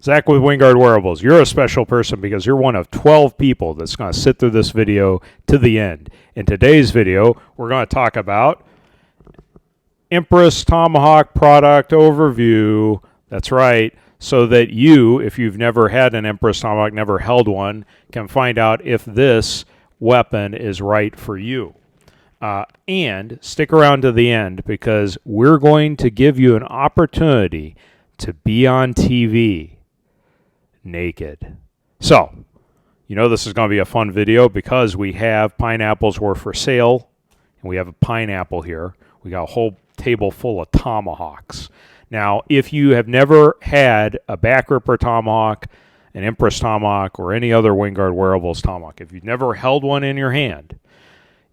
Zach with Wingard Wearables. You're a special person because you're one of 12 people that's going to sit through this video to the end. In today's video, we're going to talk about Empress Tomahawk product overview. That's right. So that you, if you've never had an Empress Tomahawk, never held one, can find out if this weapon is right for you. And stick around to the end because we're going to give you an opportunity to be on TV naked. So, you know this is going to be a fun video because we have pineapples were for sale, and we have a pineapple here. We got a whole table full of tomahawks. Now, if you have never had a Backripper Tomahawk, an Empress Tomahawk, or any other Wingard Wearables Tomahawk, if you've never held one in your hand,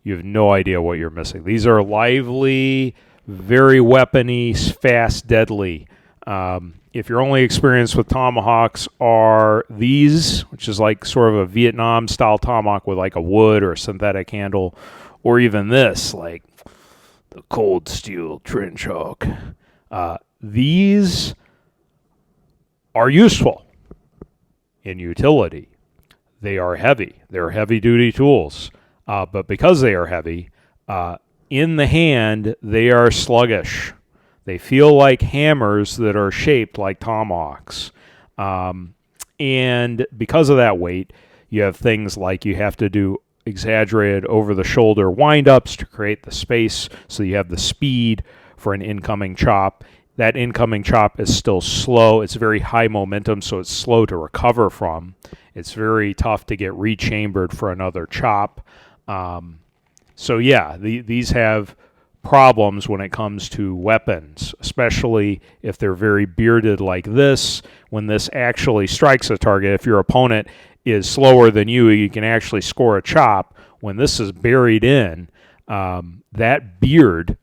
you have no idea what you're missing. These are lively, very weapony, fast, deadly. If your only experience with tomahawks are these, which is like sort of a Vietnam-style tomahawk with like a wood or a synthetic handle, or even this, like the cold steel trench hawk, these are useful in utility. They are heavy. They're heavy-duty tools. But because they are heavy, in the hand, they are sluggish. They feel like hammers that are shaped like tomahawks. And because of that weight, you have things like you have to do exaggerated over-the-shoulder wind-ups to create the space so you have the speed for an incoming chop. That incoming chop is still slow. It's very high momentum, so it's slow to recover from. It's very tough to get rechambered for another chop. So yeah, these have problems when it comes to weapons, especially if they're very bearded like this. When this actually strikes a target, if your opponent is slower than you, you can actually score a chop. When this is buried in, that beard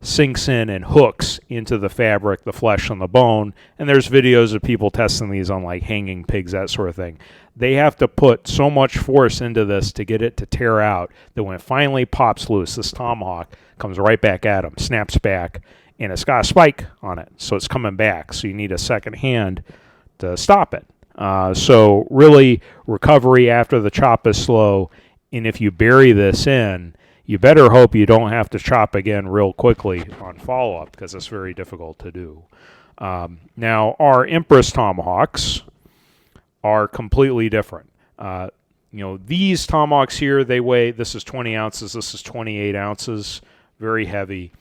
sinks in and hooks into the fabric, the flesh, and the bone. And there's videos of people testing these on like hanging pigs, that sort of thing. They have to put so much force into this to get it to tear out that when it finally pops loose, this tomahawk comes right back at them, snaps back, and it's got a spike on it. So it's coming back. So you need a second hand to stop it. So really, recovery after the chop is slow. And if you bury this in, you better hope you don't have to chop again real quickly on follow-up because it's very difficult to do. Now, our Empress Tomahawks are completely different. These tomahawks here, they weigh, this is 20 ounces, this is 28 ounces, very heavy.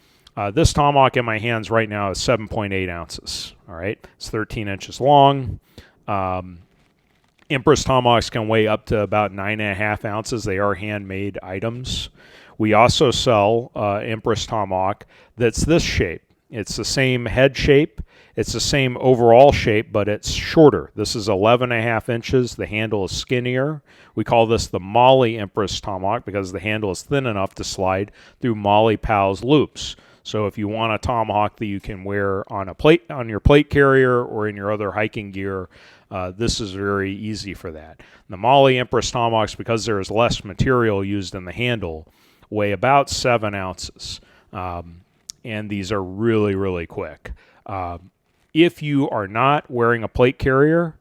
This tomahawk in my hands right now is 7.8 ounces, all right? It's 13 inches long. Empress Tomahawks can weigh up to about 9.5 ounces. They are handmade items. We also sell Empress Tomahawk that's this shape. It's the same head shape. It's the same overall shape, but it's shorter. This is 11.5 inches. The handle is skinnier. We call this the MOLLE Empress Tomahawk because the handle is thin enough to slide through MOLLE PALS loops. So if you want a tomahawk that you can wear on a plate, on your plate carrier or in your other hiking gear, this is very easy for that. The MOLLE Empress Tomahawks, because there is less material used in the handle, weigh about 7 ounces. And these are really, really quick. If you are not wearing a plate carrier,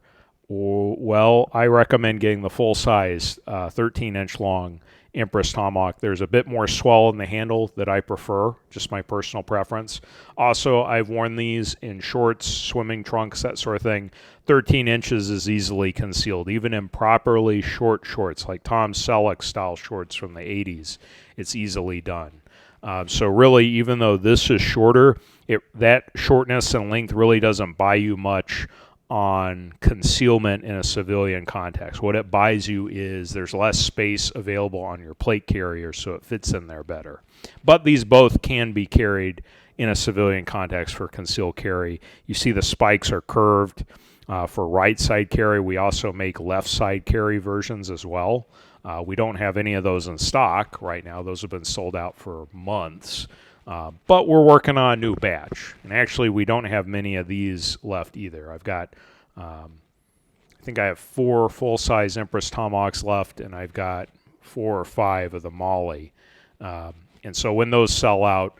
well, I recommend getting the full-size 13-inch long Empress Tomahawk. There's a bit more swell in the handle that I prefer, just my personal preference. Also, I've worn these in shorts, swimming trunks, that sort of thing. 13 inches is easily concealed, even in properly short shorts, like Tom Selleck-style shorts from the 80s. It's easily done. So really, even though this is shorter, that shortness and length really doesn't buy you much on concealment in a civilian context. What it buys you is there's less space available on your plate carrier, so it fits in there better. But these both can be carried in a civilian context for concealed carry. You see the spikes are curved for right side carry. We also make left side carry versions as well. We don't have any of those in stock right now. Those have been sold out for months. But we're working on a new batch. And actually, we don't have many of these left either. I've got, I think I have 4 full-size Empress Tomahawks left, and I've got 4 or 5 of the MOLLE. And so when those sell out,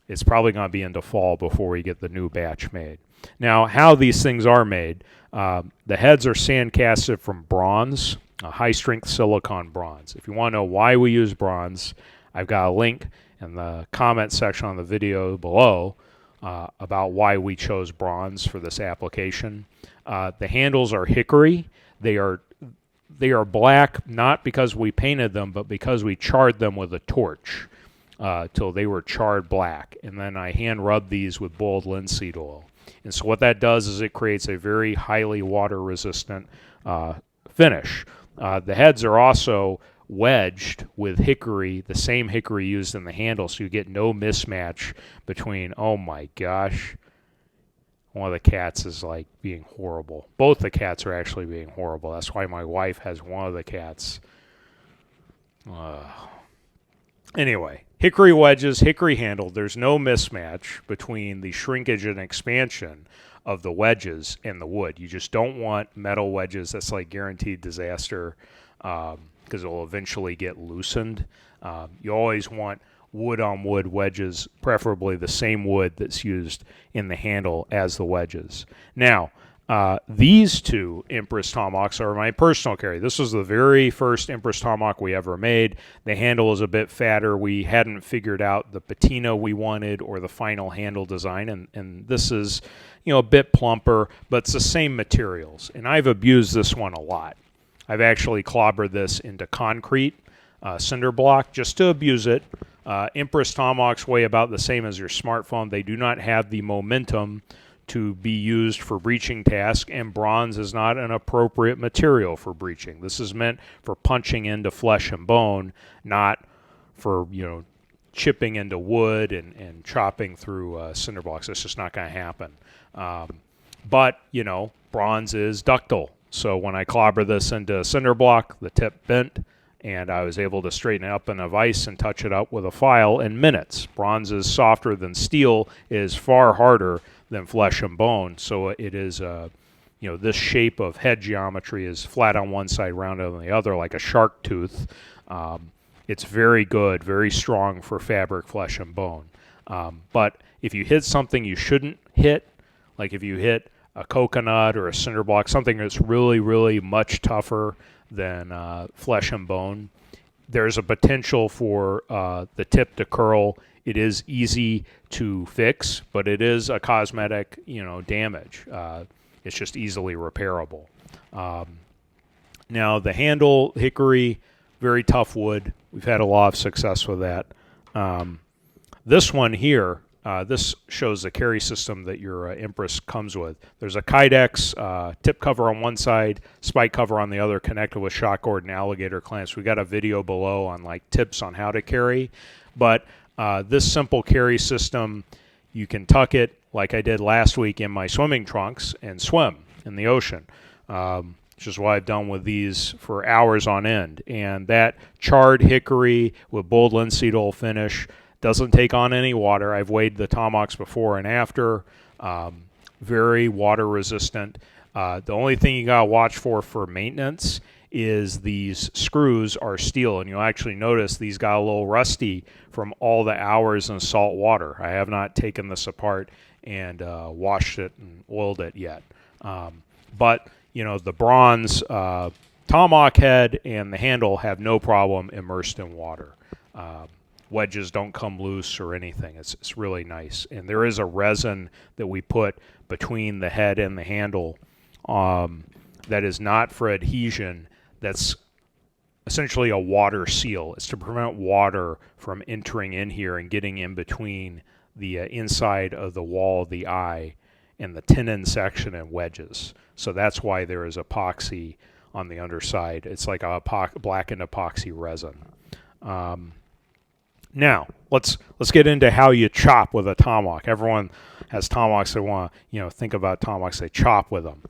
it's probably going to be into fall before we get the new batch made. Now, how these things are made, the heads are sandcasted from bronze, a high-strength silicon bronze. If you want to know why we use bronze, I've got a link in the comment section on the video below about why we chose bronze for this application. The handles are hickory. They are black not because we painted them, but because we charred them with a torch till they were charred black. And then I hand rubbed these with boiled linseed oil. And so what that does is it creates a very highly water-resistant finish. The heads are also wedged with hickory, the same hickory used in the handle, so you get no mismatch between, oh my gosh, one of the cats is like being horrible. Both the cats are actually being horrible. That's why my wife has one of the cats. Anyway, hickory wedges, hickory handle, there's no mismatch between the shrinkage and expansion of the wedges and the wood. You just don't want metal wedges. That's like guaranteed disaster because it'll eventually get loosened. You always want wood-on-wood wedges, preferably the same wood that's used in the handle as the wedges. Now, these two Empress Tomahawks are my personal carry. This was the very first Empress Tomahawk we ever made. The handle is a bit fatter. We hadn't figured out the patina we wanted or the final handle design, and this is, you know, a bit plumper, but it's the same materials. And I've abused this one a lot. I've actually clobbered this into concrete cinder block just to abuse it. Empress Tomahawks weigh about the same as your smartphone. They do not have the momentum to be used for breaching tasks, and bronze is not an appropriate material for breaching. This is meant for punching into flesh and bone, not for, you know, chipping into wood and chopping through cinder blocks. It's just not going to happen. But, you know, bronze is ductile. So when I clobber this into a cinder block, the tip bent, and I was able to straighten it up in a vise and touch it up with a file in minutes. Bronze is softer than steel, it is far harder than flesh and bone, so it is, you know, this shape of head geometry is flat on one side, rounded on the other, like a shark tooth. It's very good, very strong for fabric, flesh, and bone. But if you hit something you shouldn't hit, like if you hit a coconut or a cinder block, something that's really, really much tougher than flesh and bone, there's a potential for the tip to curl. It is easy to fix, but it is a cosmetic, you know, damage. It's just easily repairable. Now the handle, hickory, very tough wood. We've had a lot of success with that. This one here, this shows the carry system that your Empress comes with. There's a Kydex tip cover on one side, spike cover on the other, connected with shock cord and alligator clamps. We got a video below on like tips on how to carry, but this simple carry system, you can tuck it like I did last week in my swimming trunks and swim in the ocean, which is what I've done with these for hours on end. And that charred hickory with boiled linseed oil finish doesn't take on any water. I've weighed the Tomahawks before and after. Very water resistant. The only thing you gotta watch for maintenance is these screws are steel, and you'll actually notice these got a little rusty from all the hours in salt water. I have not taken this apart and washed it and oiled it yet. But, you know, the bronze Tomahawk head and the handle have no problem immersed in water. Wedges don't come loose or anything. It's really nice. And there is a resin that we put between the head and the handle that is not for adhesion. That's essentially a water seal. It's to prevent water from entering in here and getting in between the inside of the wall of the eye and the tenon section and wedges. So that's why there is epoxy on the underside. It's like a blackened epoxy resin. Now, let's get into how you chop with a tomahawk. Everyone has tomahawks. They want to, you know, think about tomahawks. They chop with them.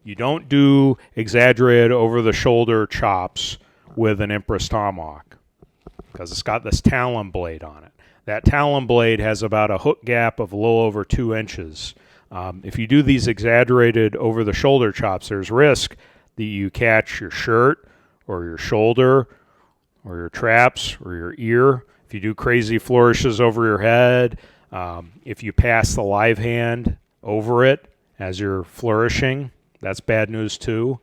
You don't do exaggerated over-the-shoulder chops with an Empress Tomahawk because it's got this Talon Blade on it. That Talon Blade has about a hook gap of a little over 2 inches. If you do these exaggerated over-the-shoulder chops, there's risk that you catch your shirt or your shoulder or your traps or your ear. If you do crazy flourishes over your head, if you pass the live hand over it as you're flourishing, that's bad news too.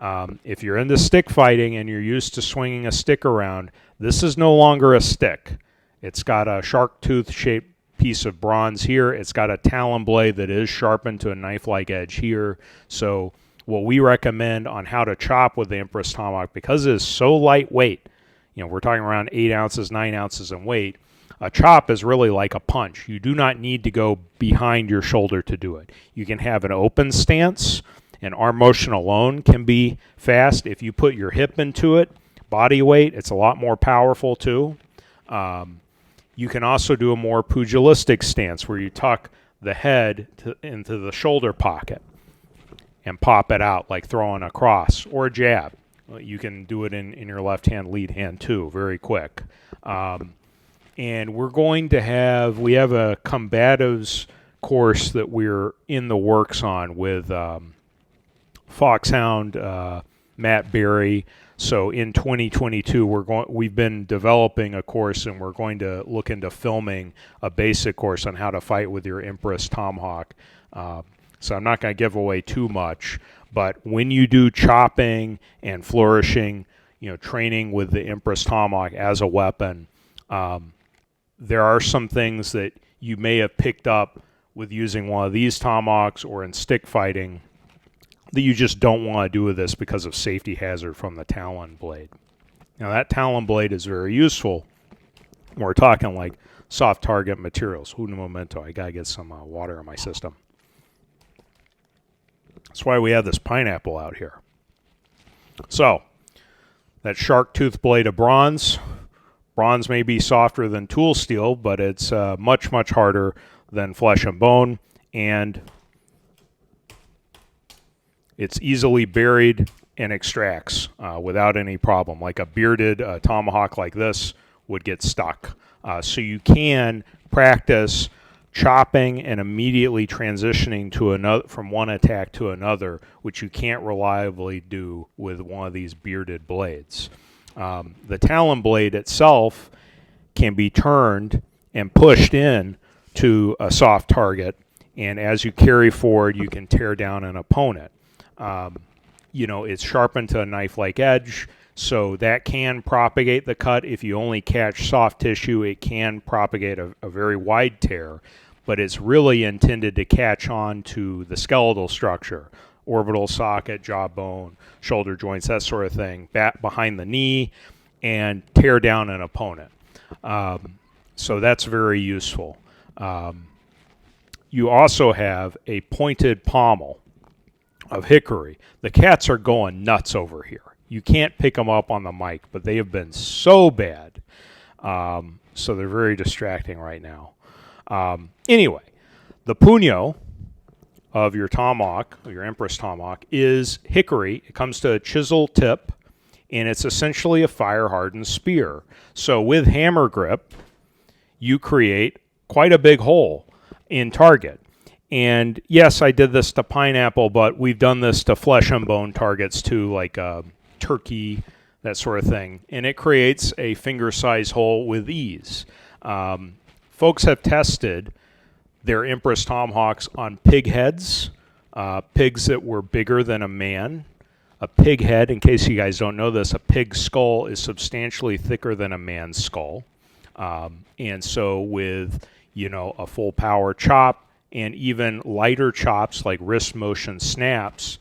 If you're into stick fighting and you're used to swinging a stick around, this is no longer a stick. It's got a shark tooth shaped piece of bronze here. It's got a talon blade that is sharpened to a knife-like edge here. So what we recommend on how to chop with the Empress Tomahawk, because it is so lightweight, we're talking around 8 ounces, 9 ounces in weight, a chop is really like a punch. You do not need to go behind your shoulder to do it. You can have an open stance, and arm motion alone can be fast. If you put your hip into it, body weight, it's a lot more powerful too. You can also do a more pugilistic stance where you tuck the head into the shoulder pocket and pop it out like throwing a cross or a jab. You can do it in your left hand, lead hand too, very quick. And we have a combatives course that we're in the works on with Foxhound, Matt Berry. So in 2022, we've been developing a course, and we're going to look into filming a basic course on how to fight with your Empress Tomahawk. So I'm not going to give away too much, but when you do chopping and flourishing, training with the Empress Tomahawk as a weapon, there are some things that you may have picked up with using one of these tomahawks or in stick fighting that you just don't want to do with this because of safety hazard from the Talon Blade. Now that Talon Blade is very useful. We're talking like soft target materials. Un momento, I gotta get some water in my system. That's why we have this pineapple out here. So, that shark tooth blade of bronze. Bronze may be softer than tool steel, but it's much, much harder than flesh and bone, and it's easily buried and extracts without any problem. Like a bearded tomahawk like this would get stuck. So you can practice chopping and immediately transitioning to from one attack to another, which you can't reliably do with one of these bearded blades. The Talon Blade itself can be turned and pushed in to a soft target, and as you carry forward, you can tear down an opponent. It's sharpened to a knife-like edge, so that can propagate the cut. If you only catch soft tissue, it can propagate a very wide tear, but it's really intended to catch on to the skeletal structure, orbital socket, jawbone, shoulder joints, that sort of thing, back behind the knee, and tear down an opponent. So that's very useful. You also have a pointed pommel of hickory. The cats are going nuts over here. You can't pick them up on the mic, but they have been so bad. So they're very distracting right now. Anyway, the puño of your tomahawk, your Empress Tomahawk, is hickory. It comes to a chisel tip, and it's essentially a fire-hardened spear. So with hammer grip, you create quite a big hole in target. And yes, I did this to pineapple, but we've done this to flesh and bone targets too, like turkey, that sort of thing. And it creates a finger-sized hole with ease. Folks have tested their Empress Tomahawks on pig heads, pigs that were bigger than a man. A pig head, in case you guys don't know this, a pig skull is substantially thicker than a man's skull. And so with, a full power chop and even lighter chops like wrist motion snaps,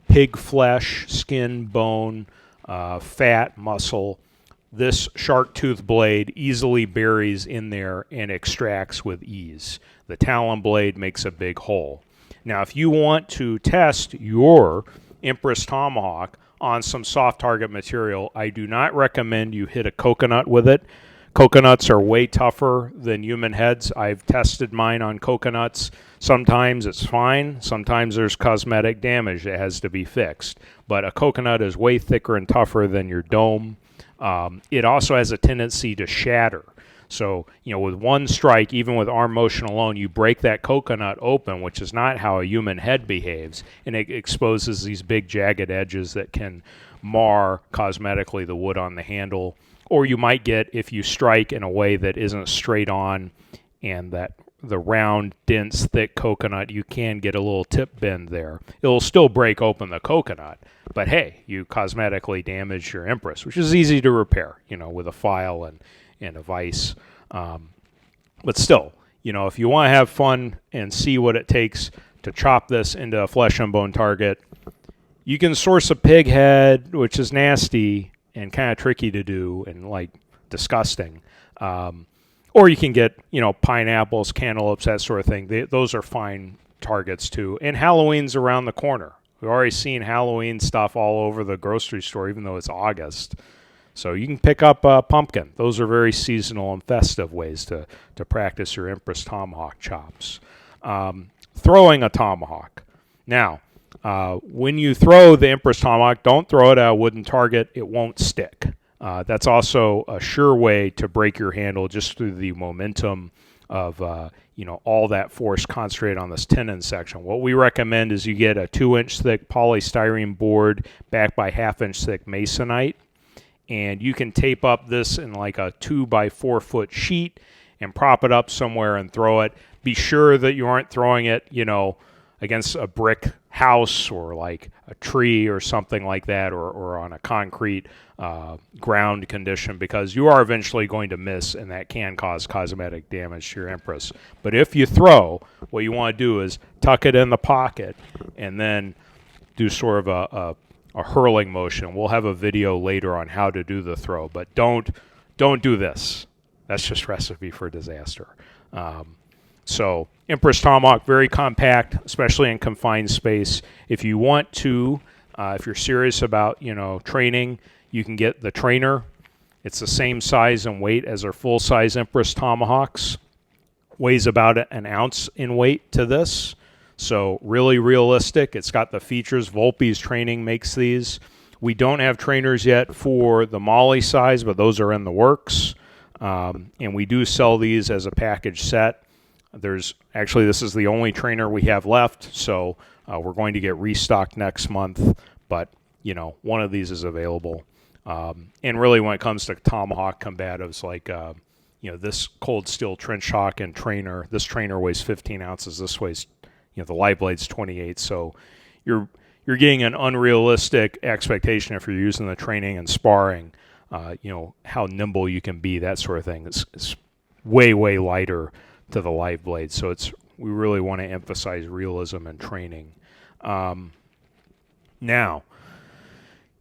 pig flesh, skin, bone, fat, muscle, this shark tooth blade easily buries in there and extracts with ease. The Talon Blade makes a big hole. Now, if you want to test your Empress Tomahawk on some soft target material, I do not recommend you hit a coconut with it. Coconuts are way tougher than human heads. I've tested mine on coconuts. Sometimes it's fine. Sometimes there's cosmetic damage that has to be fixed. But a coconut is way thicker and tougher than your dome. It also has a tendency to shatter. So, with one strike, even with arm motion alone, you break that coconut open, which is not how a human head behaves, and it exposes these big jagged edges that can mar cosmetically the wood on the handle or you might get, if you strike in a way that isn't straight on and that the round, dense, thick coconut, you can get a little tip bend there. It'll still break open the coconut, but hey, you cosmetically damage your Empress, which is easy to repair, with a file and a vise. But still, if you want to have fun and see what it takes to chop this into a flesh and bone target, you can source a pig head, which is nasty and kind of tricky to do and like disgusting. Or you can get, pineapples, cantaloupes, that sort of thing. Those are fine targets too. And Halloween's around the corner. We've already seen Halloween stuff all over the grocery store, even though it's August. So you can pick up a pumpkin. Those are very seasonal and festive ways to practice your Empress Tomahawk chops. Throwing a tomahawk. Now, when you throw the Empress Tomahawk, don't throw it at a wooden target. It won't stick. That's also a sure way to break your handle just through the momentum of all that force concentrated on this tenon section. What we recommend is you get a 2-inch thick polystyrene board backed by 1/2-inch thick masonite, and you can tape up this in like a 2 by 4 foot sheet and prop it up somewhere and throw it. Be sure that you aren't throwing it, against a brick house or like a tree or something like that, or on a concrete ground condition, because you are eventually going to miss, and that can cause cosmetic damage to your Empress. But if you throw, what you want to do is tuck it in the pocket and then do sort of a hurling motion. We'll have a video later on how to do the throw, but don't do this. That's just recipe for disaster. So Empress Tomahawk, very compact, especially in confined space. If you want to, if you're serious about, training, you can get the trainer. It's the same size and weight as our full-size Empress Tomahawks. Weighs about an ounce in weight to this. So really realistic. It's got the features. Volpe's training makes these. We don't have trainers yet for the MOLLE size, but those are in the works. And we do sell these as a package set. This is the only trainer we have left, so we're going to get restocked next month, but, one of these is available. And really, when it comes to tomahawk combatives, like, this cold steel trench hawk and trainer, this trainer weighs 15 ounces, this weighs, the live blade's 28, so you're getting an unrealistic expectation if you're using the training and sparring, how nimble you can be, that sort of thing. It's way, way lighter to the live blade, so we really want to emphasize realism and training. Now,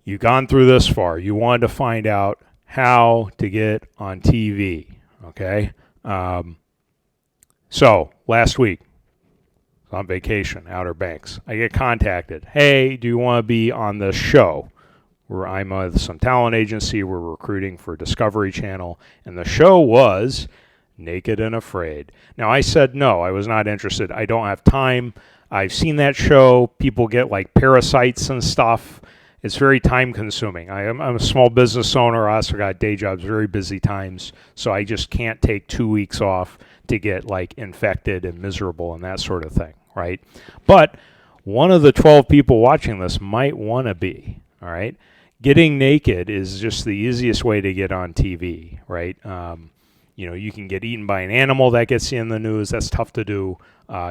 you've gone through this far. You wanted to find out how to get on TV, okay? So, last week, I was on vacation, Outer Banks. I get contacted. Hey, do you want to be on this show? I'm with some talent agency. We're recruiting for Discovery Channel, and the show was Naked and Afraid. Now, I said no. I was not interested. I don't have time. I've seen that show. People get like parasites and stuff. It's very time consuming. I'm a small business owner. I also got day jobs, very busy times. So I just can't take 2 weeks off to get like infected and miserable and that sort of thing, right? But one of the 12 people watching this might want to be, all right? Getting naked is just the easiest way to get on TV, right? You can get eaten by an animal, that gets you in the news. That's tough to do.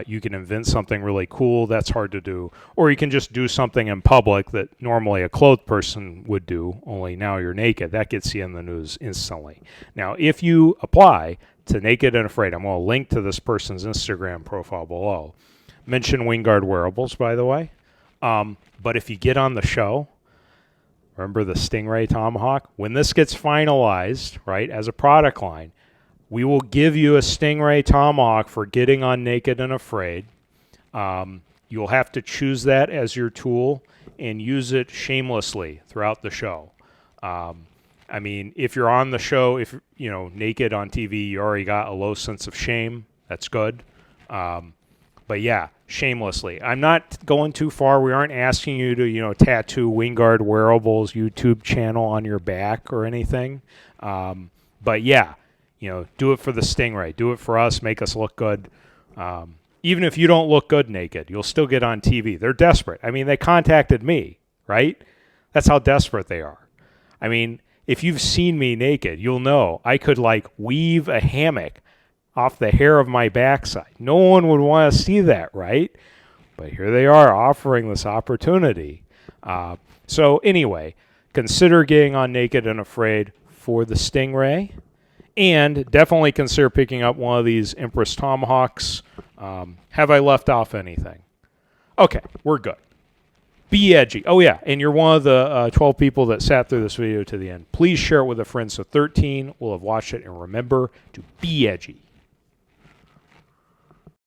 You can invent something really cool. That's hard to do. Or you can just do something in public that normally a clothed person would do, only now you're naked. That gets you in the news instantly. Now, if you apply to Naked and Afraid, I'm going to link to this person's Instagram profile below. Mention Wingard Wearables, by the way. But if you get on the show, remember the Stingray Tomahawk? When this gets finalized, right, as a product line, we will give you a Stingray Tomahawk for getting on Naked and Afraid. You'll have to choose that as your tool and use it shamelessly throughout the show. If you're on the show, if naked on TV, you already got a low sense of shame. That's good. But yeah, shamelessly. I'm not going too far. We aren't asking you to, tattoo Wingard Wearables YouTube channel on your back or anything. But yeah. Do it for the Stingray. Do it for us. Make us look good. Even if you don't look good naked, you'll still get on TV. They're desperate. They contacted me, right? That's how desperate they are. if you've seen me naked, you'll know I could like weave a hammock off the hair of my backside. No one would want to see that, right? But here they are offering this opportunity. So anyway, consider getting on Naked and Afraid for the Stingray. And definitely consider picking up one of these Empress Tomahawks. Have I left off anything? Okay, we're good. Be edgy. Oh, yeah, and you're one of the 12 people that sat through this video to the end. Please share it with a friend so 13 will have watched it, and remember to be edgy.